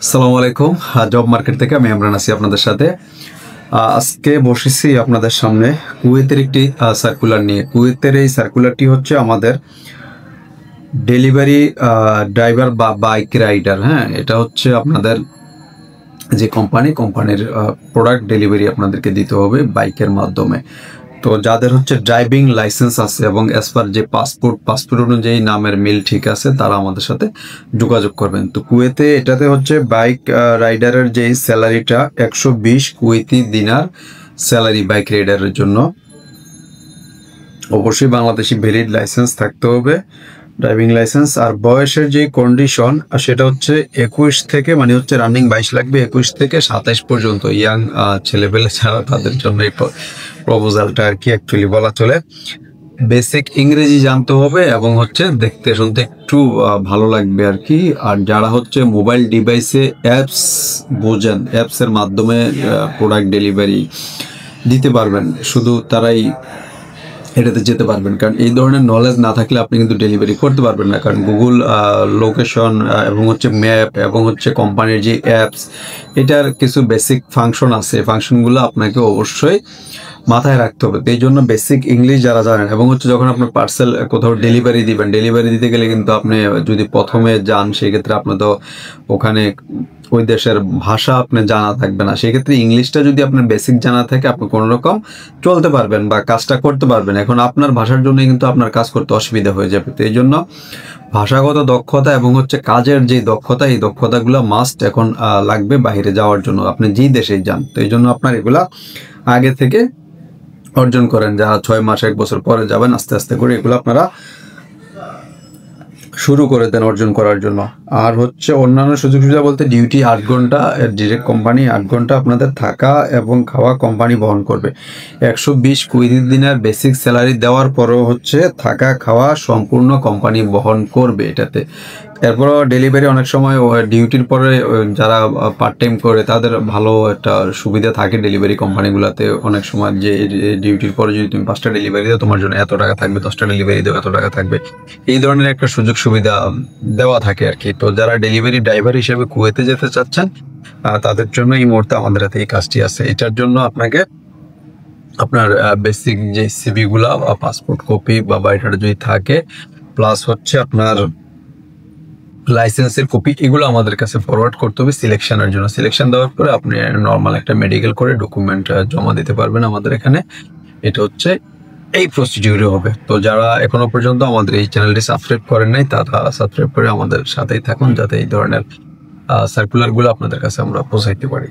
আসসালামু আলাইকুম। Job market থেকে আমি ইমরান আছি আপনাদের সাথে। আজকে বসেছি আপনাদের সামনে কুয়েতের একটি সার্কুলার নিয়ে। কুয়েতের এই সার্কুলারটি হচ্ছে আমাদের ডেলিভারি ড্রাইভার বা বাইক রাইডার। হ্যাঁ, এটা হচ্ছে আপনাদের যে কোম্পানির প্রোডাক্ট ডেলিভারি আপনাদেরকে দিতে হবে বাইকের মাধ্যমে। তো যাদের হচ্ছে ড্রাইভিং লাইসেন্স আছে এবং অ্যাজ পার যে পাসপোর্ট অনুযায়ী নামের মিল ঠিক আছে, তারা আমাদের সাথে যোগাযোগ করবেন। তো কুয়েতে এটাতে হচ্ছে বাইক রাইডারের যেই স্যালারিটা 120 কুয়েতি দিনার স্যালারি বাইক রাইডারের জন্য। অবশ্যই বাংলাদেশি ভ্যালিড লাইসেন্স থাকতে হবে, ড্রাইভিং লাইসেন্স। আর বয়সের যে কন্ডিশন সেটা হচ্ছে 21 থেকে, মানে হচ্ছে রানিং 22 লাগবে, 21 থেকে 27 পর্যন্ত ইয়াং ছেলেপেলে ছাড়া তাদের জন্য এই প্রপোজালটা আর কি অ্যাকচুয়ালি বলা চলে। বেসিক ইংরেজি জানতে হবে এবং হচ্ছে দেখতে শুনতে একটু ভালো লাগবে আর কি। আর যারা হচ্ছে মোবাইল ডিভাইসে অ্যাপস বোঝেন, অ্যাপসের মাধ্যমে প্রোডাক্ট ডেলিভারি দিতে পারবেন, শুধু তারাই এটাতে যেতে পারবেন। কারণ এই ধরনের নলেজ না থাকলে আপনি কিন্তু ডেলিভারি করতে পারবেন না। কারণ গুগল লোকেশন এবং হচ্ছে ম্যাপ এবং হচ্ছে কোম্পানির যে অ্যাপস, এটার কিছু বেসিক ফাংশন আছে, ফাংশনগুলো আপনাকে অবশ্যই মাথায় রাখতে হবে। তো এই জন্য বেসিক ইংলিশ যারা জানেন, এবং হচ্ছে যখন আপনার পার্সেল কোথাও ডেলিভারি দিবেন, ডেলিভারি দিতে গেলে কিন্তু আপনি যদি প্রথমে যান, সেক্ষেত্রে আপনি তো ওখানে ওই দেশের ভাষা আপনি জানা থাকবে না। সেক্ষেত্রে ইংলিশটা যদি আপনার বেসিক জানা থাকে, আপনি কোনো রকম চলতে পারবেন বা কাজটা করতে পারবেন। এখন আপনার ভাষার জন্য কিন্তু আপনার কাজ করতে অসুবিধা হয়ে যাবে। তো এই জন্য ভাষাগত দক্ষতা এবং হচ্ছে কাজের যে দক্ষতা, এই দক্ষতাগুলো মাস্ট এখন লাগবে বাইরে যাওয়ার জন্য, আপনি যেই দেশে যান। তো এই জন্য আপনার এগুলা আগে থেকে অর্জন করেন। যারা 6 মাস 1 বছর পরে যাবেন, আস্তে আস্তে করে এগুলো আপনারা শুরু করে দেন অর্জন করার জন্য। আর হচ্ছে অন্যান্য সুযোগ সুবিধা বলতে, ডিউটি 8 ঘন্টা, ডিরেক্ট কোম্পানি 8 ঘন্টা, আপনাদের থাকা এবং খাওয়া কোম্পানি বহন করবে। 120 কুয়েতি দিনের বেসিক স্যালারি দেওয়ার পরেও হচ্ছে থাকা খাওয়া সম্পূর্ণ কোম্পানি বহন করবে এটাতে। এরপরও ডেলিভারি অনেক সময় ডিউটির পরে যারা পার্ট টাইম করে তাদের ভালো একটা সুবিধা থাকে ডেলিভারি কোম্পানিগুলোতে। অনেক সময় যে ডিউটির পরে যদি তুমি 5টা ডেলিভারি দাও, তোমার জন্য এত টাকা থাকবে, 10টা ডেলিভারি দাও এত টাকা থাকবে, এই ধরনের একটা সুযোগ সুবিধা দেওয়া থাকে আর কি। তো যারা ডেলিভারি ড্রাইভার হিসেবে কুয়েতে যেতে চাচ্ছেন, তাদের জন্য এই মুহূর্তে আমাদের হাতে এই কাজটি আছে। এটার জন্য আপনাকে আপনার বেসিক যে সিভিগুলা বা পাসপোর্ট কপি বা বায়োডাটা যদি থাকে, প্লাস হচ্ছে আপনার লাইসেন্সের কপি, এগুলো আমাদের কাছে ফরওয়ার্ড করতে হবে সিলেকশনের জন্য। সিলেকশন দেওয়ার পরে আপনি নর্মাল একটা মেডিকেল করে ডকুমেন্ট জমা দিতে পারবেন আমাদের এখানে। এটা হচ্ছে এই প্রসিডিউরে হবে। তো যারা এখনো পর্যন্ত আমাদের এই চ্যানেলটি সাবস্ক্রাইব করেন নাই, তারা সাবস্ক্রাইব করে আমাদের সাথেই থাকুন, যাতে এই ধরনের সার্কুলারগুলো আপনাদের কাছে আমরা পৌঁছাইতে পারি।